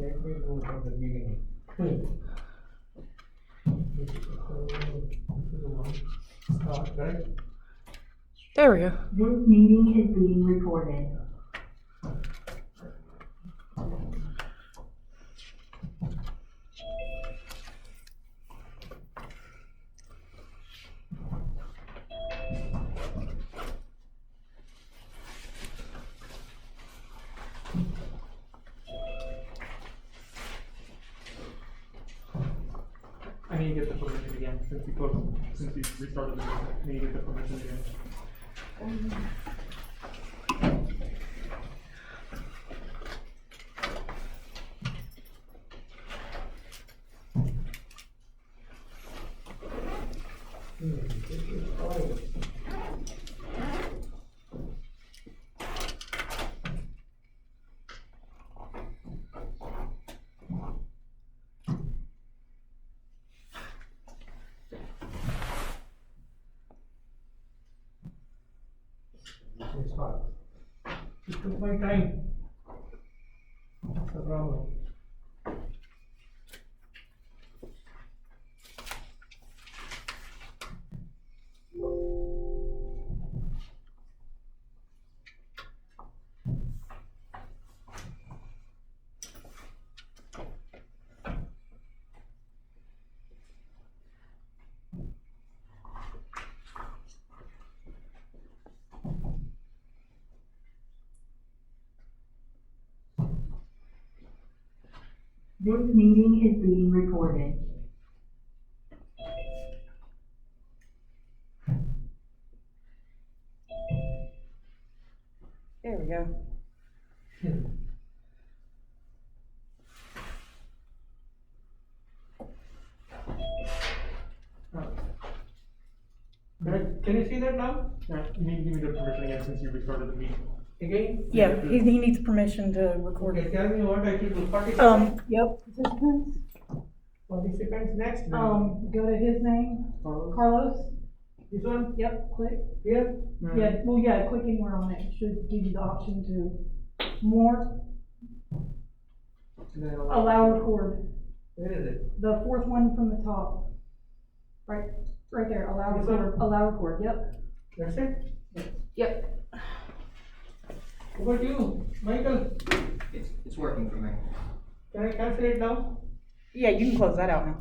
let me go from the beginning. This is the one. Start, right? There we go. This meeting is being recorded. I need to get the permission again, since we restarted the meeting, I need to get the permission again. This is fine. It's fine. It took my time. That's the problem. This meeting is being recorded. There we go. Can you see that now? Yeah, you need to give me the permission again, since you restarted the meeting. Again? Yeah, he needs permission to record Okay, it. tell me what I should do. Participants? Yep. Participants, Participants next. go to his name, Carlos. This one? Yep, click. Here? Yeah, well, yeah, click anywhere on it, should give you the option to more, Then allow record. Where is it? The fourth one from the top. Right there, allow This one? record, allow record, yep. That's it? Yep. How about you, Michael? It's working for me. Can I cancel it now? Yeah, you can close that out now.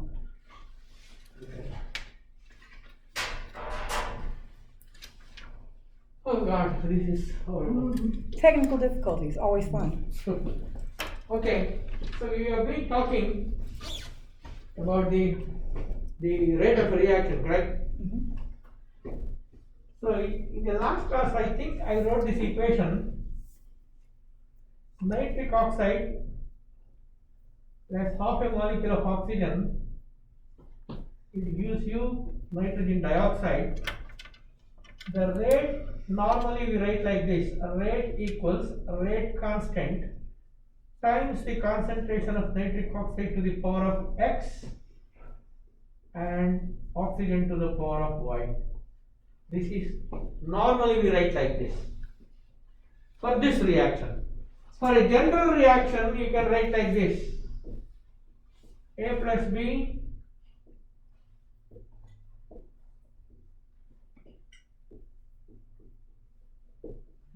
Oh God, this is horrible. Technical difficulties, always fun. Okay, so we have been talking about the rate of reaction, correct? So in the last class, I think I wrote this equation. Nitric oxide plus half a molecule of oxygen, it gives you nitrogen dioxide. The rate, normally we write like this: a rate equals a rate constant times the concentration of nitric oxide to the power of x and oxygen to the power of y. This is, normally we write like this for this reaction. For a general reaction, you can write like this: A plus B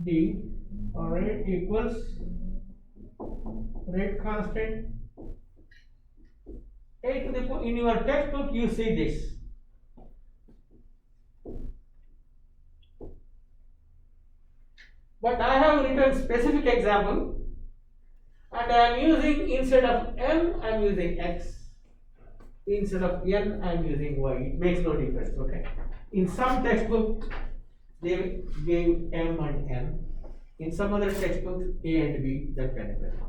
D, rate equals rate constant A to the, in your textbook you see this. But I have written specific example and I am using, instead of M I am using X, instead of N I am using Y. It makes no difference, okay? In some textbook they gave M and N, in some other textbooks A and B, that kind of thing.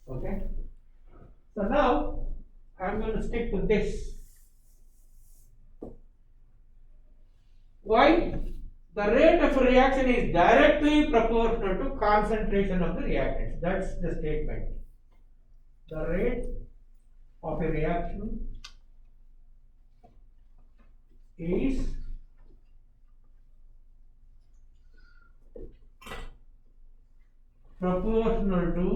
Okay? So now I am going to stick to this. Why? The rate of reaction is directly proportional to concentration of the reactants. That's the statement. The rate of a reaction is proportional to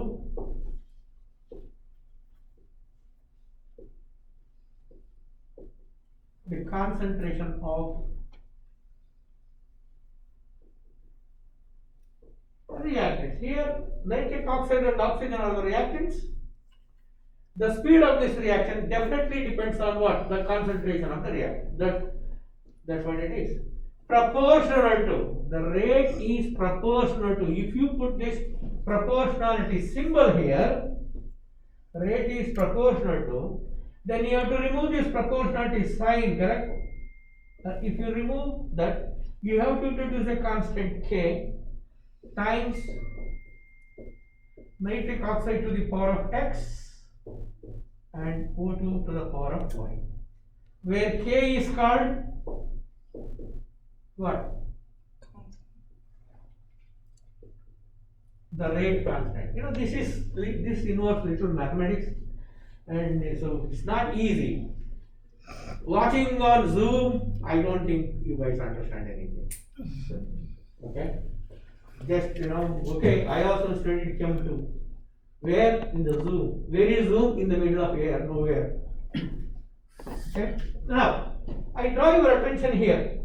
the concentration of reactants. Here, nitric oxide and oxygen are the reactants. The speed of this reaction definitely depends on what? The concentration of the reactant. That's what it is. Proportional to. The rate is proportional to. If you put this proportionality symbol here, rate is proportional to, then you have to remove this proportionality sign, correct? If you remove that, you have to introduce a constant K times nitric oxide to the power of X and O2 to the power of Y, where K is called what? The rate constant. You know, this involves little mathematics, and so it's not easy. Watching on Zoom, I don't think you guys understand anything. Okay? Just, okay, I also studied Chem 2. Where? In the Zoom. Where is Zoom? In the middle of air, nowhere. Okay? Now, I draw your attention here.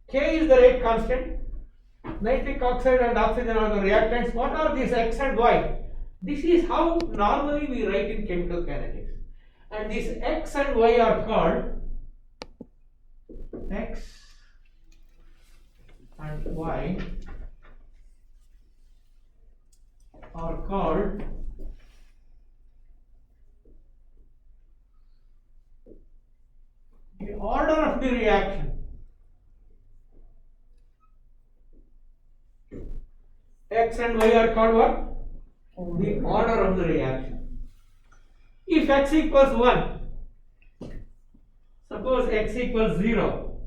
K is the rate constant. Nitric oxide and oxygen are the reactants. What are these X and Y? This is how normally we write in chemical kinetics. And these X and Y are called X and Y are called the order of the reaction. X and Y are called what? The order of the reaction. If X equals 1, suppose X equals 0,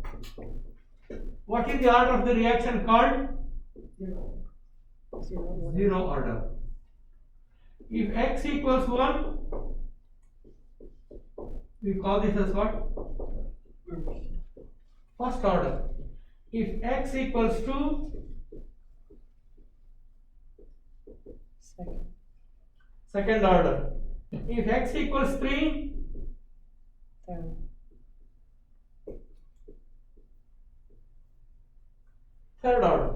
what is the order of the reaction called? Zero order. If X equals 1, we call this as what? First order. If X equals 2, second order. If X equals 3, third order.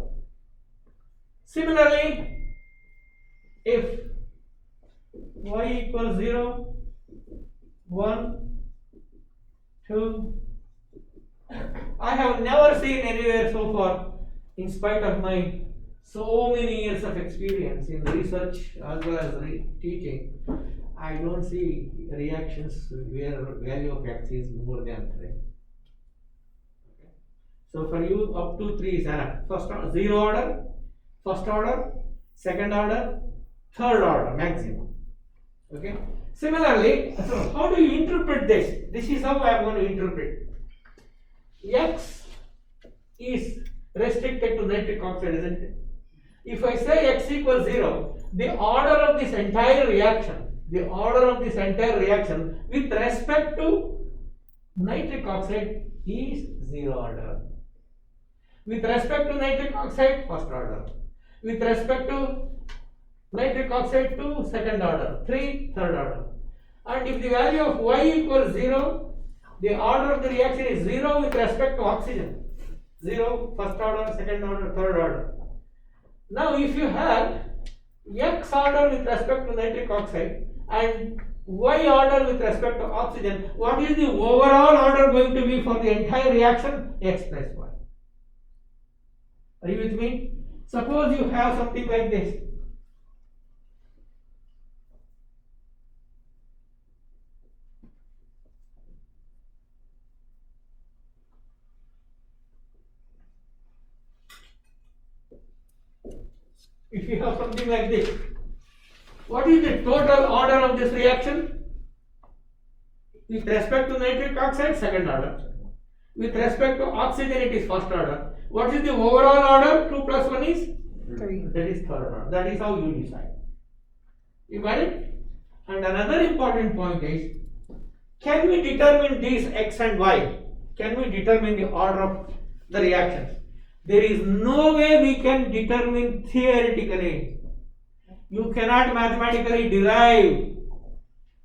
Similarly, if Y equals 0, 1, 2, I have never seen anywhere so far, in spite of my so many years of experience in research as well as teaching, I don't see reactions where value of X is more than 3. So for you, up to 3 is enough. First order, 0 order, first order, second order, third order maximum. Okay. Similarly, so how do you interpret this? This is how I am going to interpret. X is restricted to nitric oxide, isn't it? If I say X equals 0, the order of this entire reaction, with respect to nitric oxide is 0 order. With respect to nitric oxide, first order. With respect to nitric oxide 2, second order. 3, third order. And if the value of Y equals 0, the order of the reaction is 0 with respect to oxygen. 0, first order, second order, third order. Now if you have X order with respect to nitric oxide and Y order with respect to oxygen, what is the overall order going to be for the entire reaction? X plus Y. Are you with me? Suppose you have something like this. If you have something like this, what is the total order of this reaction? With respect to nitric oxide, second order. With respect to oxygen, it is first order. What is the overall order? 2 plus 1 is? 3. That is third order. That is how you decide. You got it? And another important point is, can we determine these X and Y? Can we determine the order of the reactions? There is no way we can determine theoretically. You cannot mathematically derive.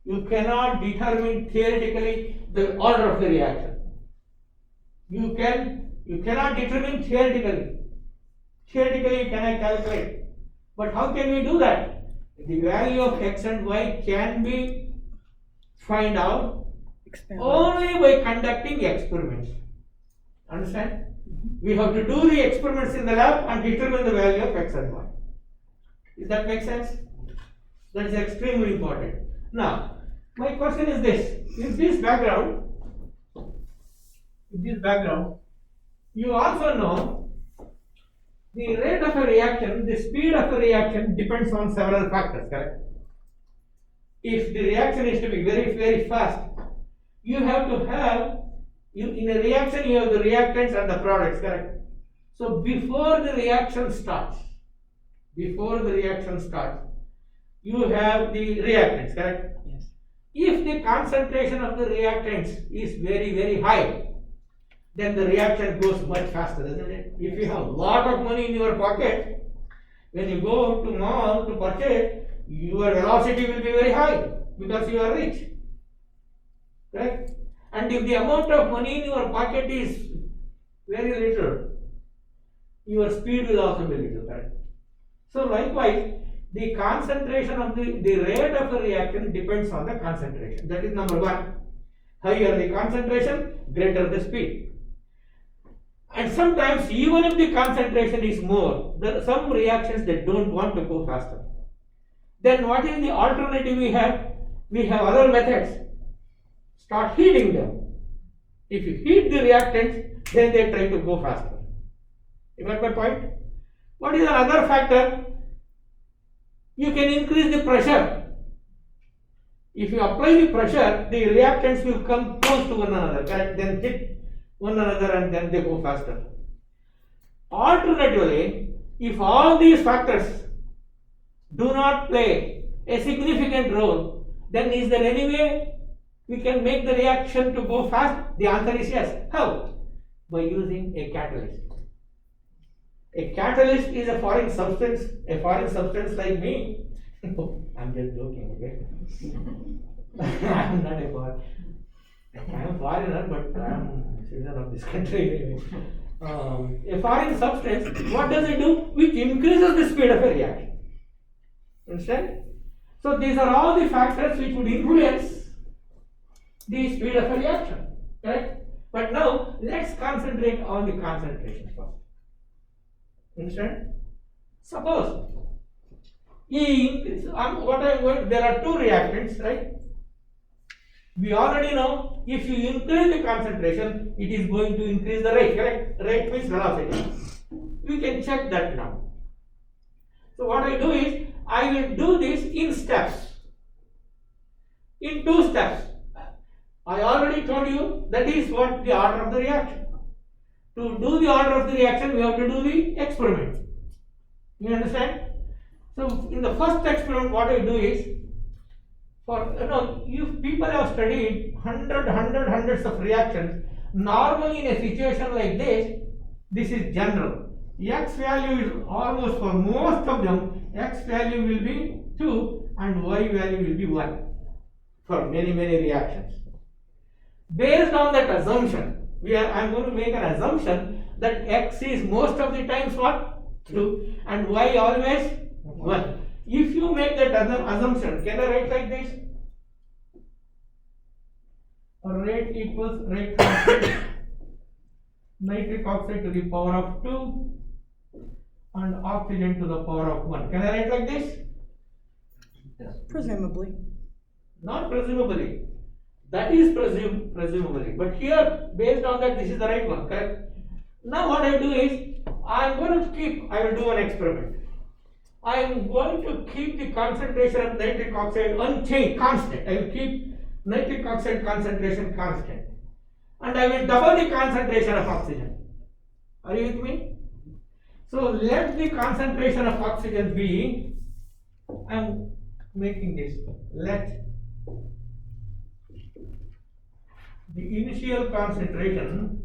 You cannot determine theoretically the order of the reaction. You cannot determine theoretically. Theoretically you cannot calculate. But how can we do that? The value of x and y can be find out only by conducting experiments. Understand? We have to do the experiments in the lab and determine the value of x and y. Does that make sense? That is extremely important. Now, my question is this: in this background, you also know the rate of a reaction, the speed of a reaction depends on several factors, correct? If the reaction is to be very, very fast, you have to have, in a reaction you have the reactants and the products, correct? So before the reaction starts, you have the reactants, correct? Yes. If the concentration of the reactants is very, very high, then the reaction goes much faster, isn't it? If you have a lot of money in your pocket, when you go to mall to purchase, your velocity will be very high because you are rich, correct? And if the amount of money in your pocket is very little, your speed will also be little, correct? So likewise, the concentration of the rate of the reaction depends on the concentration. That is number one. Higher the concentration, greater the speed. And sometimes even if the concentration is more, there are some reactions that don't want to go faster. Then what is the alternative we have? We have other methods. Start heating them. If you heat the reactants, then they try to go faster. You got my point? What is another factor? You can increase the pressure. If you apply the pressure, the reactants will come close to one another, correct? Then hit one another and then they go faster. Alternatively, if all these factors do not play a significant role, then is there any way we can make the reaction to go fast? The answer is yes. How? By using a catalyst. A catalyst is a foreign substance like me. I'm just joking, okay? I'm not a foreign. I am foreigner, but I am a citizen of this country anyway. A foreign substance, what does it do? Which increases the speed of a reaction. Understand? So these are all the factors which would influence the speed of a reaction, correct? But now let's concentrate on the concentration first. Understand? Suppose there are two reactants, right? We already know if you increase the concentration, it is going to increase the rate, correct? Rate means velocity. We can check that now. So what I do is, I will do this in steps. In 2 steps. I already told you that is what the order of the reaction. To do the order of the reaction, we have to do the experiment. You understand? So in the first experiment, what I do is, if people have studied hundreds of reactions, normally in a situation like this is general. X value is almost, for most of them, X value will be 2 and Y value will be 1 for many reactions. Based on that assumption, I'm going to make an assumption that X is most of the times what? 2 and Y always 1. If you make that assumption, can I write like this? Rate equals rate constant nitric oxide to the power of 2 and oxygen to the power of 1. Can I write like this? Presumably. Not presumably. That is presumably. But here, based on that, this is the right one, correct? Now what I do is, I will do an experiment. I am going to keep the concentration of nitric oxide unchanged, constant. I will keep nitric oxide concentration constant. And I will double the concentration of oxygen. Are you with me? So let the concentration of oxygen be, I am making this, let the initial concentration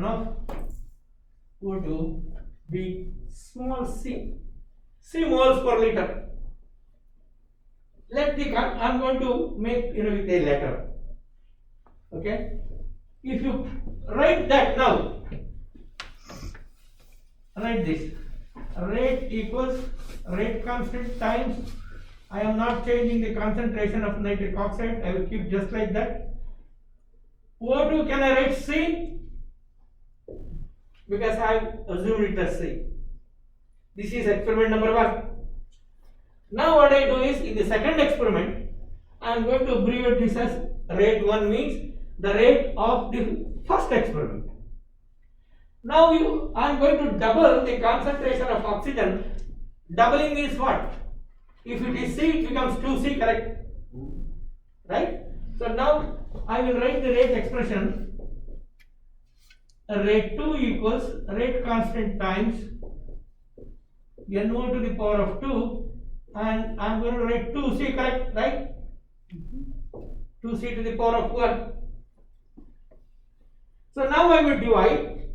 of O2 be small c moles per liter. I'm going to make with a letter. Okay. If you write that now, write this. Rate equals rate constant times. I am not changing the concentration of nitric oxide. I will keep just like that. O2 can I write C? Because I have assumed it as C. This is experiment number 1. Now what I do is, in the second experiment, I am going to abbreviate this as rate 1, means the rate of the first experiment. Now I am going to double the concentration of oxygen. Doubling means what? If it is C, it becomes 2C, correct? Right? So now I will write the rate expression. Rate 2 equals rate constant times NO to the power of 2, and I am going to write 2C, correct? Right? 2C to the power of 1. So now I will divide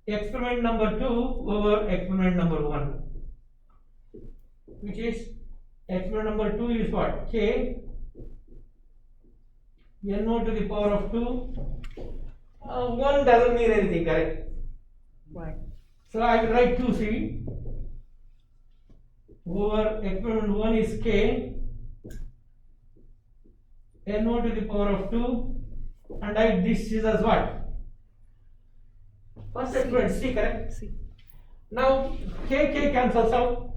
experiment number 2 over experiment number 1, which is experiment number 2 is what? K NO to the power of 2. 1 doesn't mean anything, correct? Right. So I will write 2C over experiment 1 is K NO to the power of 2, and this is as what? First experiment C, correct? C. Now K cancels out,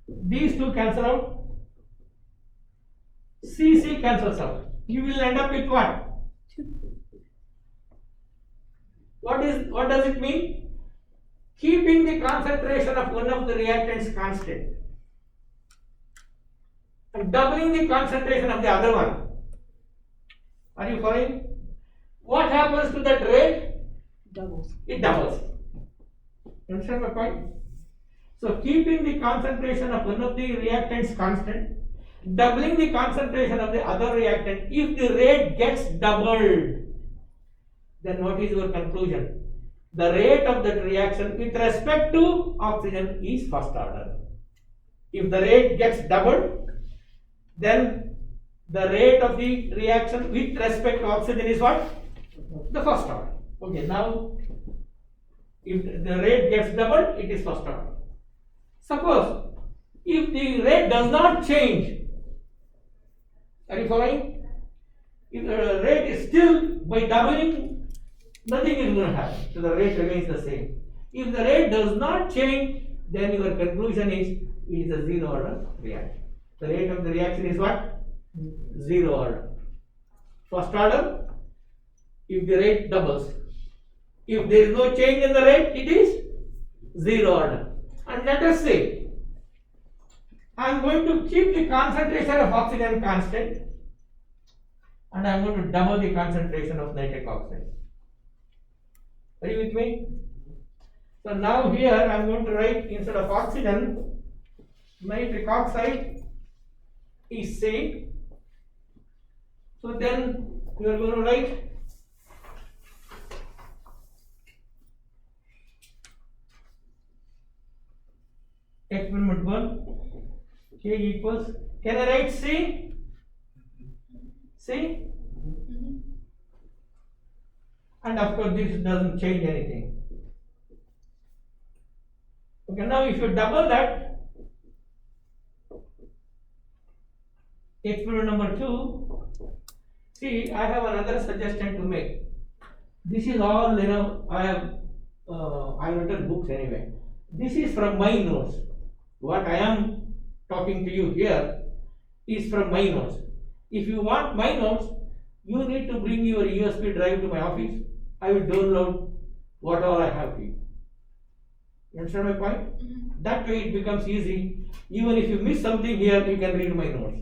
these two cancel out, C cancels out. You will end up with what? What does it mean? Keeping the concentration of one of the reactants constant and doubling the concentration of the other one. Are you following? What happens to that rate? Doubles. It doubles. You understand my point? So keeping the concentration of one of the reactants constant, doubling the concentration of the other reactant. If the rate gets doubled, then what is your conclusion? The rate of that reaction with respect to oxygen is first order. If the rate gets doubled, then the rate of the reaction with respect to oxygen is what? The first order. Okay, now if the rate gets doubled, it is first order. Suppose if the rate does not change, are you following? If the rate is still by doubling, nothing is going to happen. So the rate remains the same. If the rate does not change, then your conclusion is it is a zero order reaction. The rate of the reaction is what? Zero order. First order, if the rate doubles. If there is no change in the rate, it is zero order. And let us say, I am going to keep the concentration of oxygen constant, and I am going to double the concentration of nitric oxide. Are you with me? So now here I am going to write, instead of oxygen, nitric oxide is C. So then you are going to write experiment 1, K equals, can I write C? C? And of course this doesn't change anything. Okay, now if you double that, experiment number 2, see, I have another suggestion to make. This is all, I have written books anyway. This is from my notes. What I am talking to you here is from my notes. If you want my notes, you need to bring your USB drive to my office. I will download what all I have to you. You understand my point? That way it becomes easy. Even if you miss something here, you can read my notes.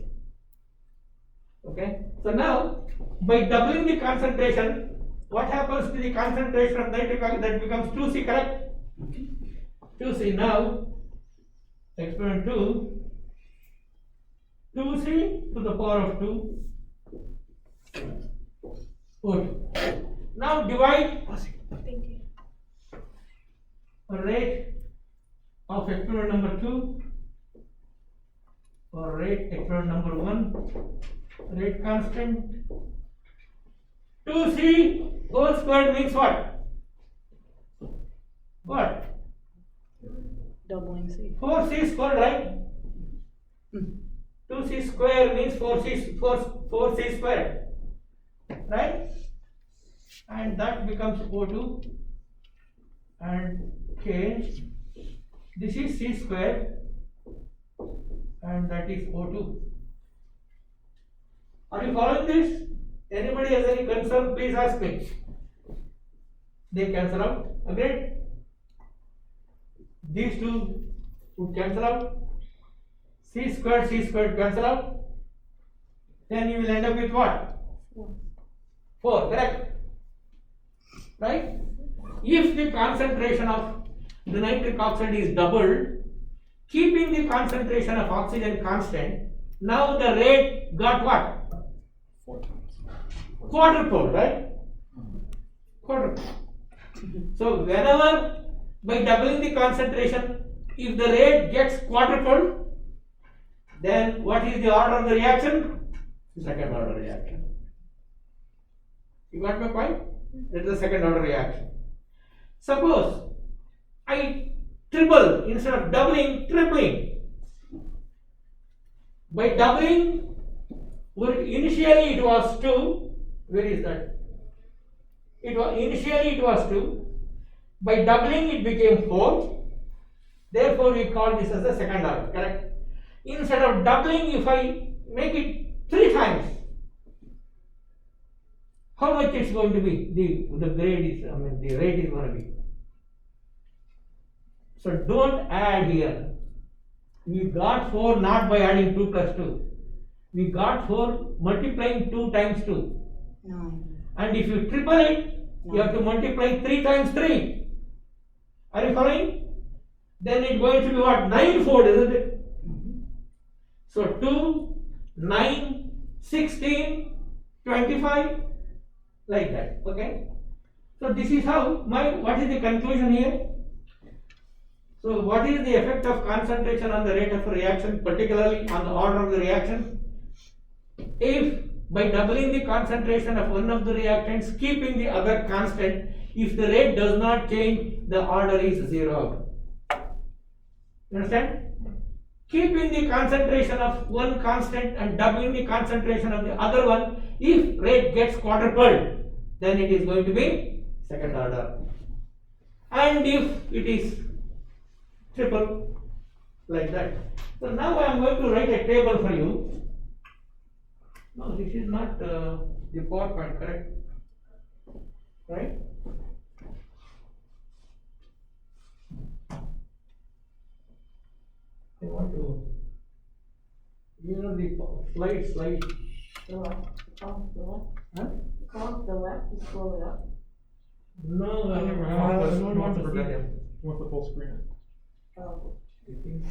Okay? So now, by doubling the concentration, what happens to the concentration of nitric oxide? That becomes 2C, correct? 2C. Now, experiment 2, 2C to the power of 2. Good. Now divide rate of experiment number 2 or rate experiment number 1, rate constant 2c whole squared means what? What? Doubling C. 4c squared, right? 2c square means 4c squared, right? And that becomes O2 and K. This is c square and that is O2. Are you following this? Anybody has any concern, please ask me. They cancel out. Agreed? These two would cancel out. C squared cancel out. Then you will end up with what? 4, correct? Right? If the concentration of the nitric oxide is doubled, keeping the concentration of oxygen constant, now the rate got what? Quadrupled, right? Quadrupled. So whenever by doubling the concentration, if the rate gets quadrupled, then what is the order of the reaction? Second order reaction. You got my point? That is the second order reaction. Suppose I triple instead of doubling, tripling. By doubling, initially it was 2. Where is that? Initially it was 2. By doubling it became 4. Therefore we call this as the second order, correct? Instead of doubling, if I make it 3 times, how much it's going to be? The grade is, the rate is going to be. So don't add here. We got 4 not by adding 2 plus 2. We got 4 multiplying 2 times 2. 9. And if you triple it, you have to multiply 3 times 3. Are you following? Then it's going to be what? 9-fold, isn't it? So 2, 9, 16, 25, like that. Okay? So this is how what is the conclusion here? So what is the effect of concentration on the rate of a reaction, particularly on the order of the reaction? If by doubling the concentration of one of the reactants, keeping the other constant, if the rate does not change, the order is 0. You understand? Keeping the concentration of one constant and doubling the concentration of the other one, if rate gets quadrupled, then it is going to be second order. And if it is triple, like that. So now I am going to write a table for you. No, this is not the PowerPoint, correct? Right? I want to, the slide. The left. Across the left. Huh? Across the left to scroll it up. No, I don't want to see them. You want the full screen? Oh. I think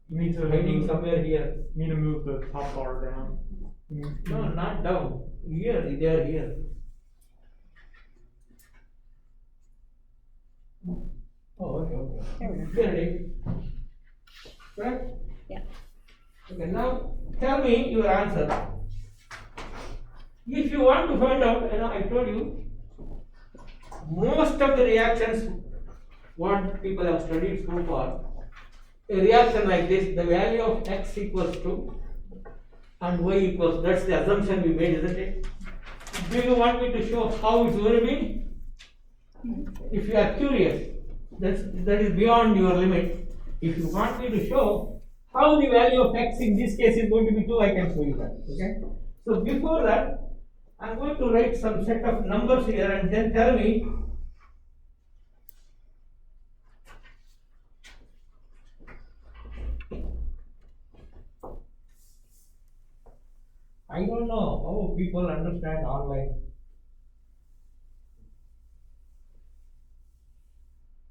You need to hiding move, somewhere here. you need to move the top bar down. No, not down. Here, they are here. Oh, okay. There we go. Here it is. Correct? Yeah. Okay, now tell me your answer. If you want to find out, I told you, most of the reactions, what people have studied so far, a reaction like this, the value of x equals to and y equals, that's the assumption we made, isn't it? Do you want me to show how it's going to be? If you are curious, that is beyond your limit. If you want me to show how the value of x in this case is going to be 2, I can show you that. Okay? So before that, I am going to write some set of numbers here and then tell me I don't know how people understand online.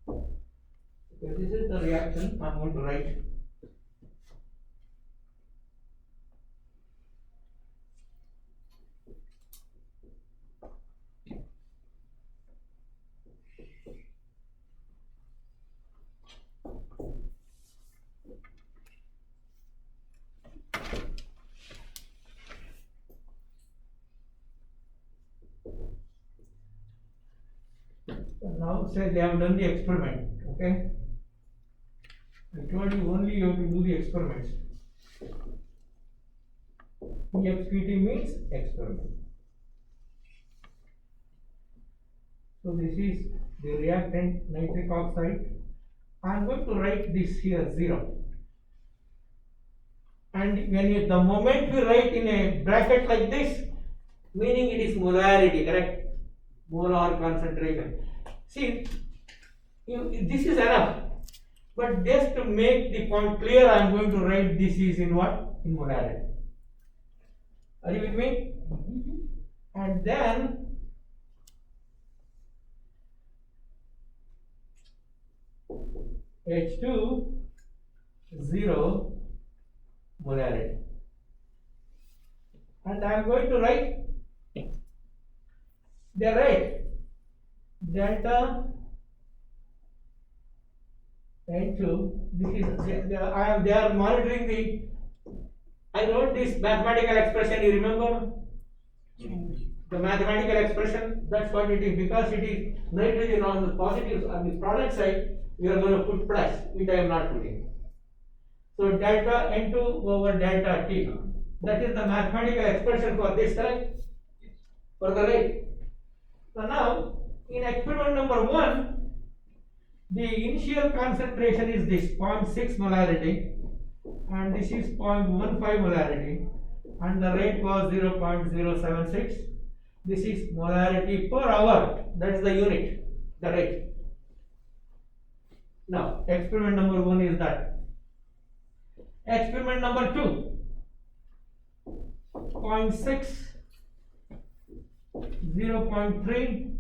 Okay, this is the reaction I am going to write. Now say they have done the experiment, okay? I told you only you have to do the experiments. EXPT means experiment. So this is the reactant nitric oxide. I am going to write this here 0. And when you, the moment we write in a bracket like this, meaning it is molarity, correct? Molar concentration. See, this is enough. But just to make the point clear, I am going to write this is in what? In molarity. Are you with me? And then H2 0 molarity. And I am going to write the rate delta N2. This is they are monitoring the. I wrote this mathematical expression. You remember the mathematical expression? That's what it is, because it is nitrogen on the positive on the product side. We are going to put plus, which I am not putting. So delta N2 over delta T. That is the mathematical expression for this type, for the rate. So now, in experiment number 1, the initial concentration is this 0.6 molarity, and this is 0.15 molarity, and the rate was 0.076. This is molarity per hour. That is the unit, the rate. Now, experiment number 1 is that. Experiment number 2, 0.6, 0.3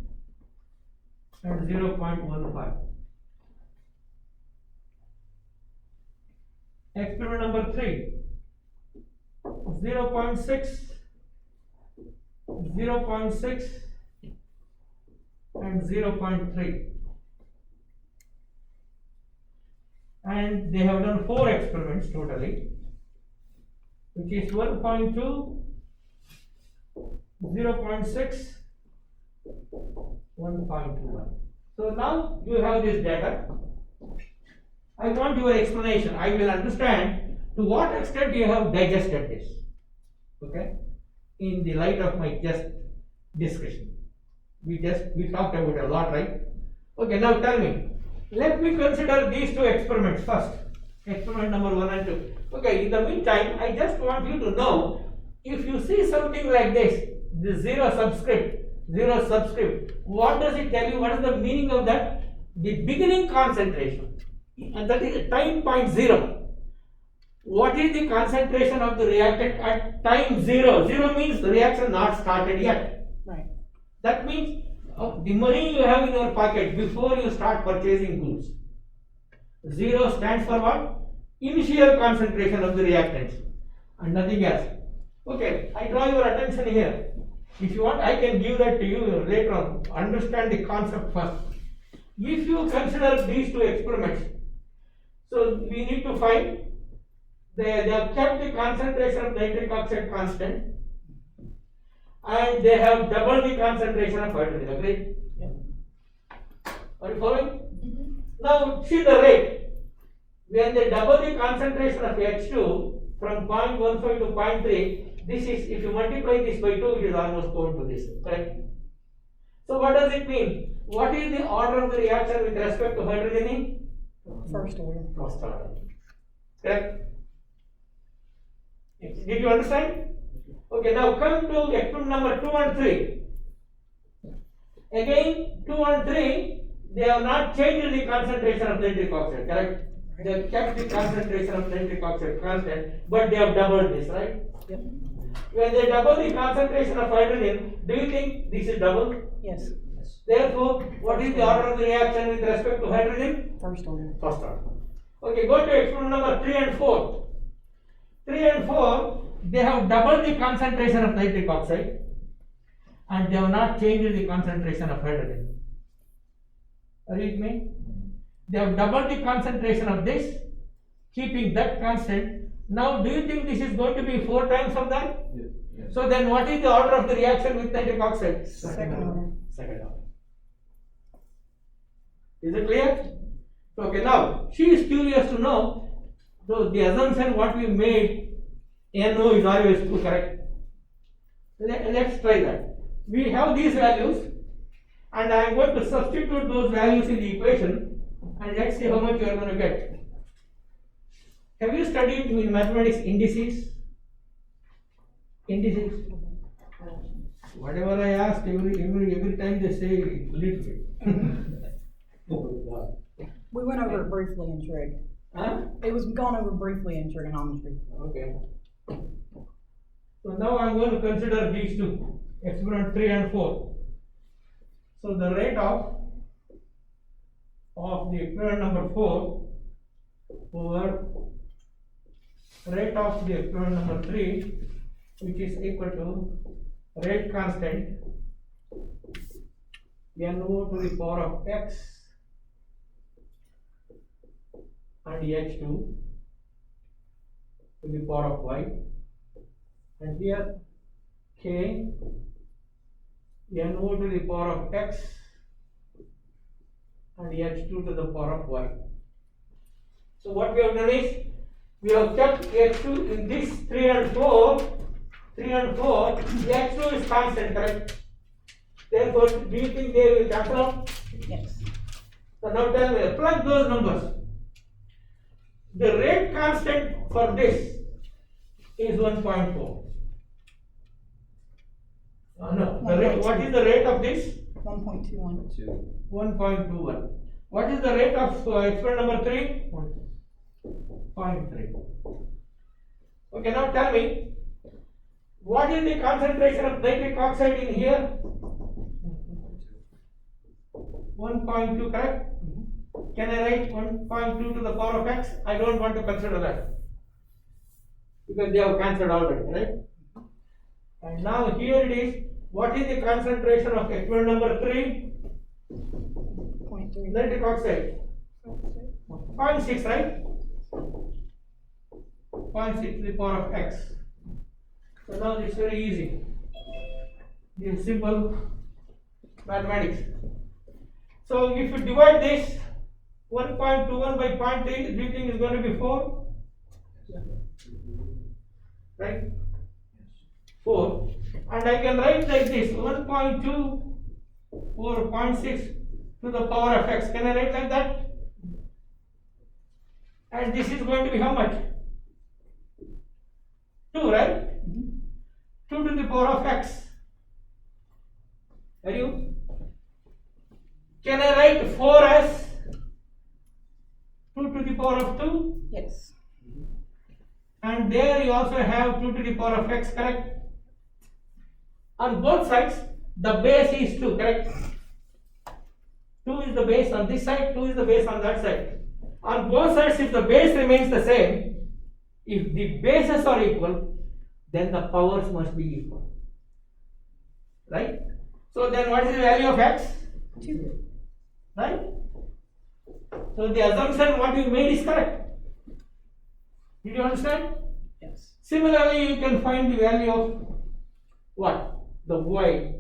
and 0.15. Experiment number 3, 0.6, 0.6 and 0.3. And they have done 4 experiments totally, which is 1.2, 0.6, 1.21. So now you have this data. I want your explanation. I will understand to what extent you have digested this, okay, in the light of my just discussion. We talked about a lot, right? Okay, now tell me. Let me consider these 2 experiments first. Experiment number 1 and 2. Okay, in the meantime, I just want you to know, if you see something like this, the 0 subscript, what does it tell you? What is the meaning of that? The beginning concentration, and that is time point 0. What is the concentration of the reactant at time 0? 0 means the reaction not started yet. Right. That means the money you have in your pocket before you start purchasing goods. 0 stands for what? Initial concentration of the reactants and nothing else. Okay, I draw your attention here. If you want, I can give that to you later on. Understand the concept first. If you consider these 2 experiments, so we need to find they have kept the concentration of nitric oxide constant, and they have doubled the concentration of hydrogen. Agreed? Yeah. Are you following? Now see the rate. When they double the concentration of H2 from 0.15 to 0.3, this is, if you multiply this by 2, it is almost going to this, correct? So what does it mean? What is the order of the reaction with respect to hydrogen? First order. First order. Correct? Did you understand? Okay, now come to experiment number 2 and 3. Again, 2 and 3, they have not changed the concentration of nitric oxide, correct? They have kept the concentration of nitric oxide constant, but they have doubled this, right? Yep. When they double the concentration of hydrogen, do you think this is double? Yes. Therefore, what is the order of the reaction with respect to hydrogen? First order. First order. Okay, go to experiment number 3 and 4. 3 and 4, they have doubled the concentration of nitric oxide and they have not changed the concentration of hydrogen. Are you with me? They have doubled the concentration of this, keeping that constant. Now, do you think this is going to be 4 times of that? Yes. So then what is the order of the reaction with nitric oxide? Second order. Second order. Is it clear? Okay, now she is curious to know, so the assumption what we made, NO is always true, correct? Let's try that. We have these values, and I am going to substitute those values in the equation, and let's see how much you are going to get. Have you studied in mathematics indices? Indices. Whatever I ask, every time they say little bit. Oh God. We went over it briefly in trig. Huh? It was gone over briefly in trigonometry. Okay. So now I'm going to consider these two, exponent 3 and 4. So the rate of the exponent number 4 over rate of the exponent number 3, which is equal to rate constant NO to the power of x and h2 to the power of y, and here k NO to the power of x and h2 to the power of y. So what we have done is, we have kept h2 in this 3 and 4, the h2 is constant, correct? Therefore, do you think they will cancel out? Yes. So now tell me, plug those numbers. The rate constant for this is 1.4. No, the rate, what is the rate of this? 1.21. 1.21. What is the rate of exponent number 3? 0.3. Okay, now tell me, what is the concentration of nitric oxide in here? 1.2, correct? Can I write 1.2 to the power of x? I don't want to consider that, because they have cancelled already, right? And now here it is, what is the concentration of exponent number 3? 0.3. Nitric oxide. 0.6, right? 0.6 to the power of x. So now it's very easy. This is simple mathematics. So if you divide this 1.21 by 0.3, do you think it's going to be 4? Right? 4. And I can write like this, 1.2 over 0.6 to the power of x. Can I write like that? And this is going to be how much? 2, right? 2 to the power of x. Are you? Can I write 4 as 2 to the power of 2? Yes. And there you also have 2 to the power of x, correct? On both sides, the base is 2, correct? 2 is the base on this side, 2 is the base on that side. On both sides, if the base remains the same, if the bases are equal, then the powers must be equal. Right? So then what is the value of x? 2. Right? So the assumption what you made is correct. Did you understand? Yes. Similarly, you can find the value of what? The y.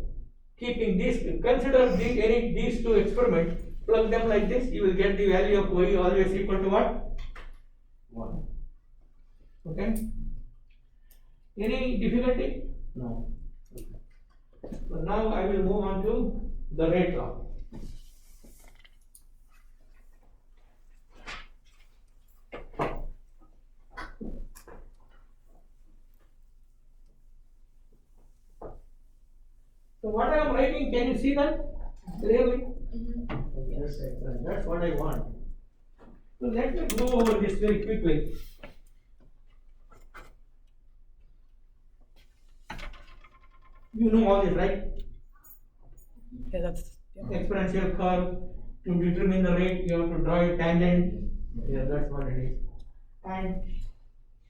Keeping this, consider these two experiments, plug them like this, you will get the value of y always equal to what? 1. Okay? Any difficulty? No. So now I will move on to the rate law. So what I am writing, can you see that clearly? Okay, that's excellent. That's what I want. So let me go over this very quickly. You know all this, right? Yeah, that's. Exponential curve, to determine the rate, you have to draw a tangent. Yeah, that's what it is. And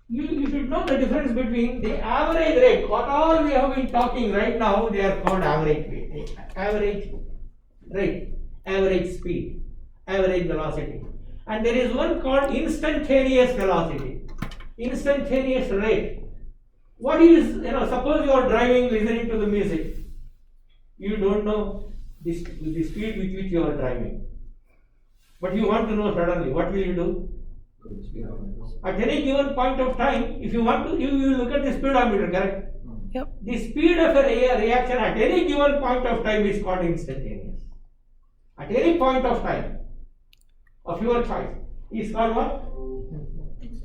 you should know the difference between the average rate. What all we have been talking right now, they are called average rate, average speed, average velocity. And there is one called instantaneous velocity, instantaneous rate. What is, suppose you are driving, listening to the music. You don't know the speed with which you are driving. but you want to know suddenly, what will you do? Look at the speedometer. At any given point of time, if you want to, you look at the speedometer, correct? Yep. The speed of a reaction at any given point of time is called instantaneous. At any point of time of your choice is called what?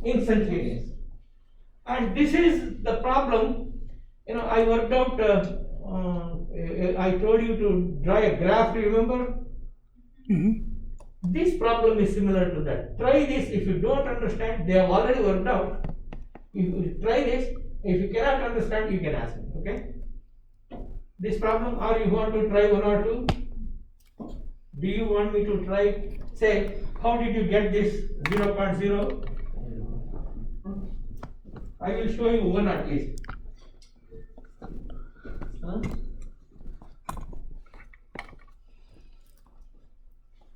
Instantaneous. And this is the problem. You know, I worked out. I told you to draw a graph. Remember? This problem is similar to that. Try this. If you don't understand, they have already worked out. If you try this, if you cannot understand, you can ask me. Okay? This problem, or you want to try one or two? Do you want me to try? Say, how did you get this 0.0? I will show you one at least. Huh?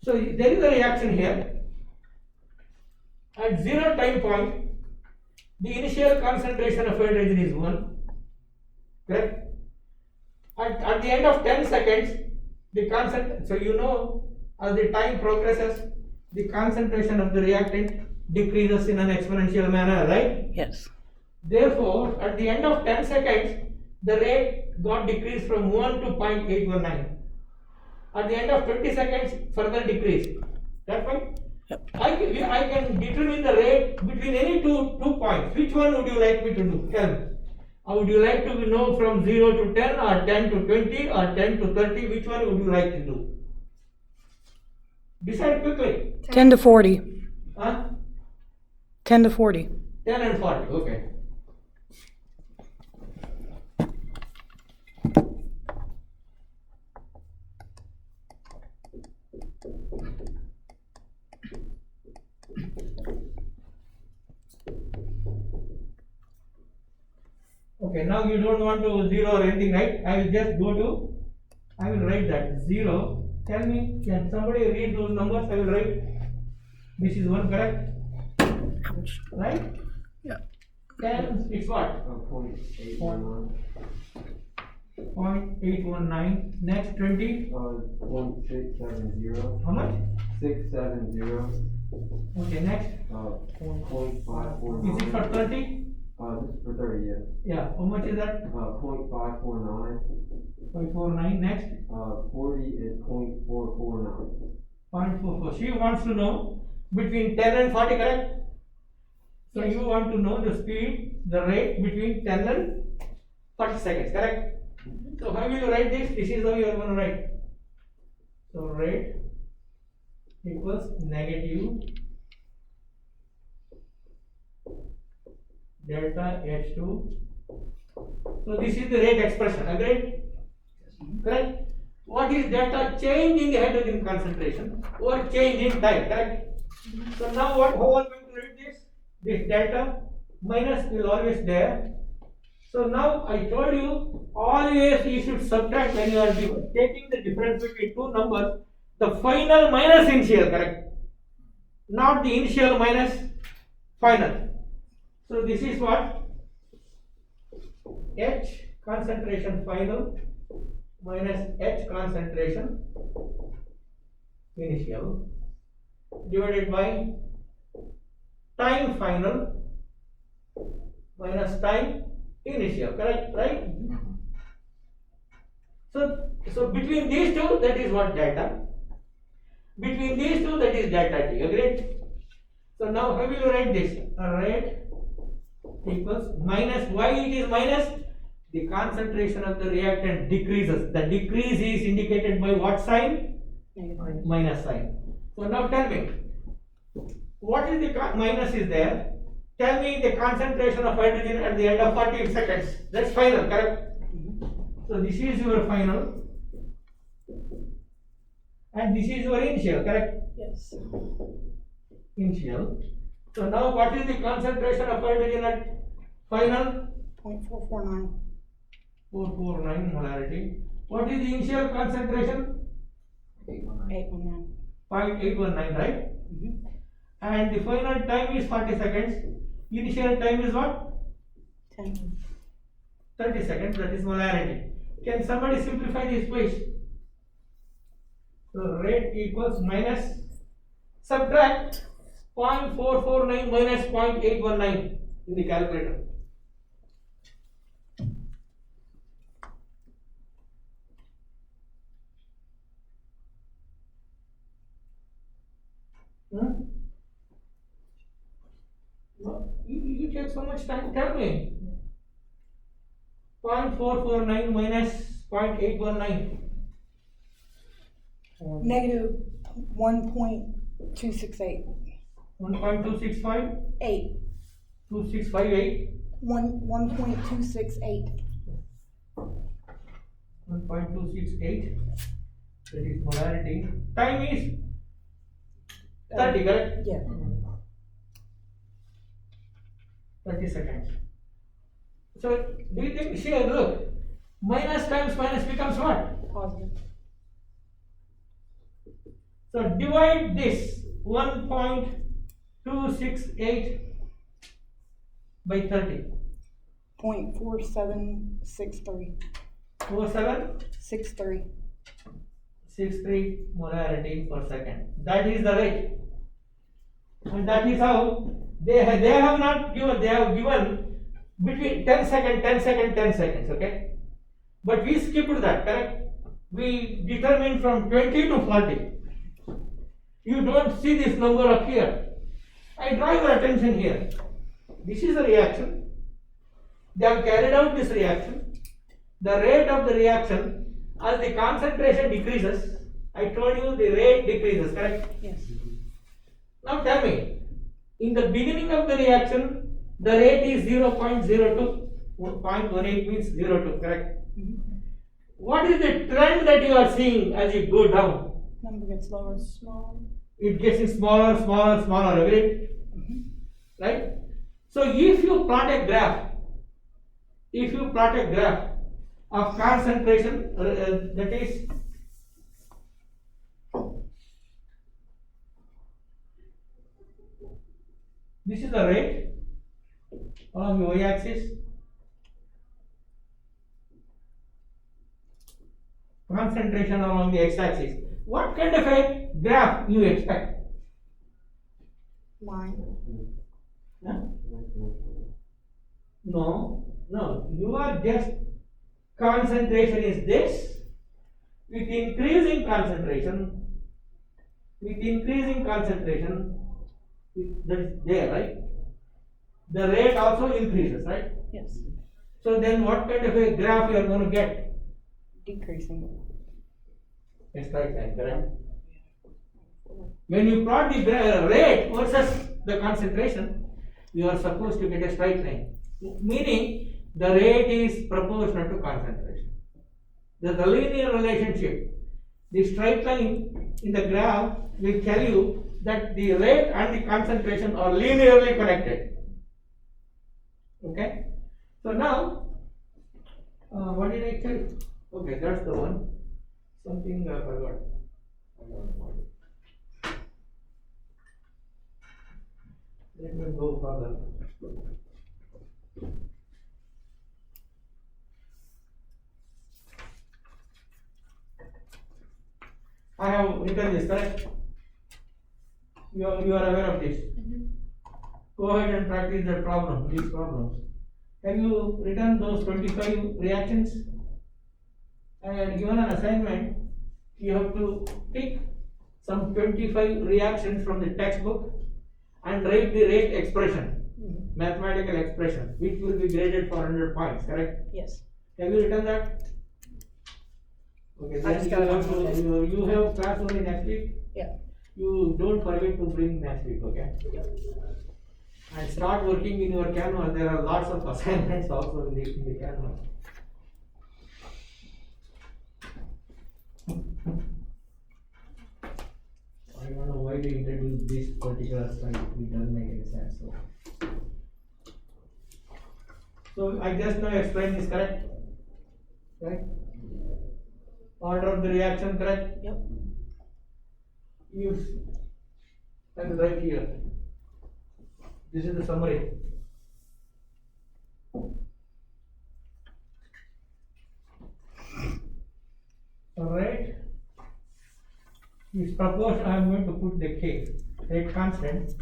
So there is a reaction here. At 0 time point, the initial concentration of hydrogen is 1. Correct? At the end of 10 seconds, the concentration, so you know, as the time progresses, the concentration of the reactant decreases in an exponential manner, right? Yes. Therefore, at the end of 10 seconds, the rate got decreased from 1 to 0.819. At the end of 20 seconds, further decreased. That point? Yep. I can determine the rate between any two points. Which one would you like me to do? Tell me. Would you like to know from 0 to 10 or 10 to 20 or 10 to 30? Which one would you like to do? Decide quickly. 10 to 40. Huh? 10 to 40. 10 and 40. Okay. Okay, now you don't want to zero or anything, right? I will just go to, I will write that 0. Tell me, can somebody read those numbers? I will write. This is 1, correct? Ouch. Right? Yeah. 10, it's what? 0.819. 0.819. Next 20. 0.670. How much? 670. Okay, next. 0.549. Is it for 30? This is for 30, yeah. Yeah. How much is that? 0.549. 0.49. Next. 40 is 0.449. 0.44. She wants to know between 10 and 40, correct? So you want to know the speed, the rate between 10 and 40 seconds, correct? So how will you write this? This is how you are going to write. So rate equals negative delta H2. So this is the rate expression, agreed? Correct? What is delta? Change in the hydrogen concentration or change in time, correct? So now how are we going to write this? This delta minus will always there. So now I told you, always you should subtract when you are taking the difference between two numbers, the final minus initial, correct? Not the initial minus final. So this is what? H concentration final minus H concentration initial divided by time final minus time initial, correct? Right? So between these two, that is what delta. Between these two, that is delta T. Agreed? So now how will you write this? Rate equals minus. Why it is minus? The concentration of the reactant decreases. The decrease is indicated by what sign? Minus sign. So now tell me, what is the minus is there? Tell me the concentration of hydrogen at the end of 40 seconds. That's final, correct? So this is your final. And this is your initial, correct? Yes. Initial. So now what is the concentration of hydrogen at final? 0.449. 449 molarity. What is the initial concentration? 819. 0.819, right? And the final time is 40 seconds. Initial time is what? 10. 30 seconds, that is molarity. Can somebody simplify this, please? So rate equals minus subtract 0.449 minus 0.819 in the calculator. Hmm? No, you take so much time, tell me. 0.449 minus 0.819. Negative 1.268. 1.265, 8. 2658, 1.268. 1.268. That is molarity. Time is 30, correct? Yeah. 30 seconds. So, do you think, here, look, minus times minus becomes what? Positive. So, divide this 1.268 by 30. 0.4763. 4763 63. molarity per second. That is the rate. And that is how they have not given, they have given between 10 seconds, 10 seconds, 10 seconds, okay? But we skipped that, correct? We determined from 20 to 40. You don't see this number up here. I draw your attention here. This is a reaction. They have carried out this reaction. The rate of the reaction, as the concentration decreases, I told you the rate decreases, correct? Yes. Now tell me, in the beginning of the reaction, the rate is 0.02, 0.18 means 02, correct? What is the trend that you are seeing as you go down? Number gets lower. Small. It gets smaller, smaller, smaller, agree? Right? So if you plot a graph of concentration, that is this is the rate along the y-axis, concentration along the x-axis. What kind of a graph you expect? Line. Huh? No, you are just, concentration is this, with increasing concentration, that is there, right? The rate also increases, right? Yes. So then what kind of a graph you are going to get? Decreasing. A straight line, correct? When you plot the rate versus the concentration, you are supposed to get a straight line. Meaning, the rate is proportional to concentration. There's a linear relationship. The straight line in the graph will tell you that the rate and the concentration are linearly connected. Okay? So now, what did I tell you? Okay, that's the one. Something I forgot. I don't know what. Let me go further. I have written this, correct? You are aware of this. Go ahead and practice that problem, these problems. Have you written those 25 reactions? I had given an assignment. You have to pick some 25 reactions from the textbook and write the rate expression, mathematical expression, which will be graded for 100 points, correct? Yes. Have you written that? Okay, I then just you got it on have to, Monday. you have class only next week? Yeah. You don't forget to bring next week, okay? And start working in your Canvas. There are lots of assignments also in the Canvas. I don't know why they introduced this particular slide. It doesn't make any sense. So I just now explained this, correct? Right? Order of the reaction, correct? Yep. Use. I will write here. This is the summary. Alright. Is proportional. I am going to put the K. rate constant,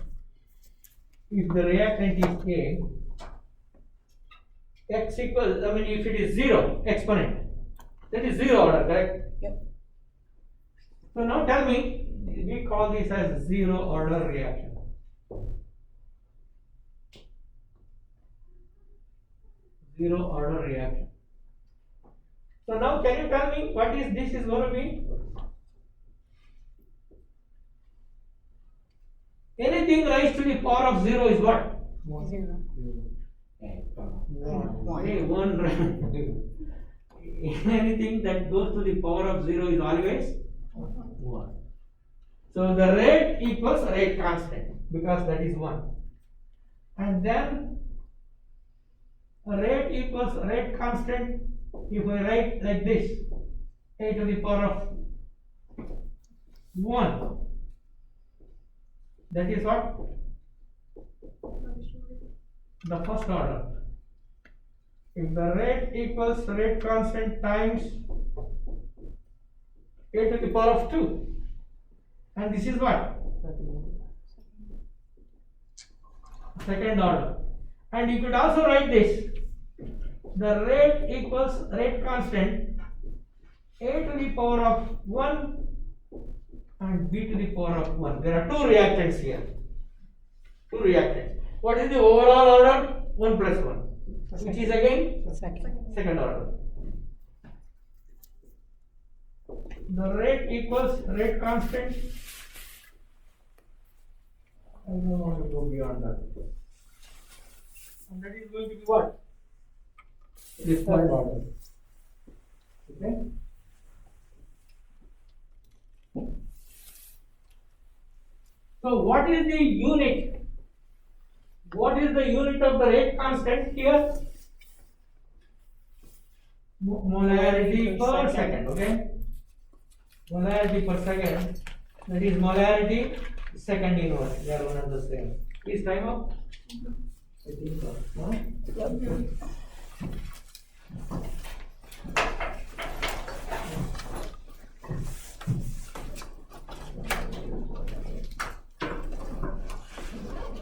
if the reactant is A, x equals, I mean, if it is 0, exponent, that is 0 order, correct? Yep. So now tell me, we call this as 0 order reaction. Zero order reaction. So now can you tell me what is this is going to be? Anything raised to the power of 0 is what? 0. One. Hey, one. Anything that goes to the power of 0 is always 1. So the rate equals rate constant because that is 1. And then rate equals rate constant if I write like this, a to the power of 1. That is what? The first order. If the rate equals rate constant times a to the power of 2. And this is what? Second order. And you could also write this. The rate equals rate constant a to the power of 1 and b to the power of 1. There are two reactants here. Two reactants. What is the overall order? 1 plus 1. Which is again second order. The rate equals rate constant. I don't want to go beyond that. And that is going to be what? This third order. Okay? So what is the unit? What is the unit of the rate constant here? Molarity per second, okay? Molarity per second, that is molarity second inverse, they are one and the same. Is time up? I think so. Huh?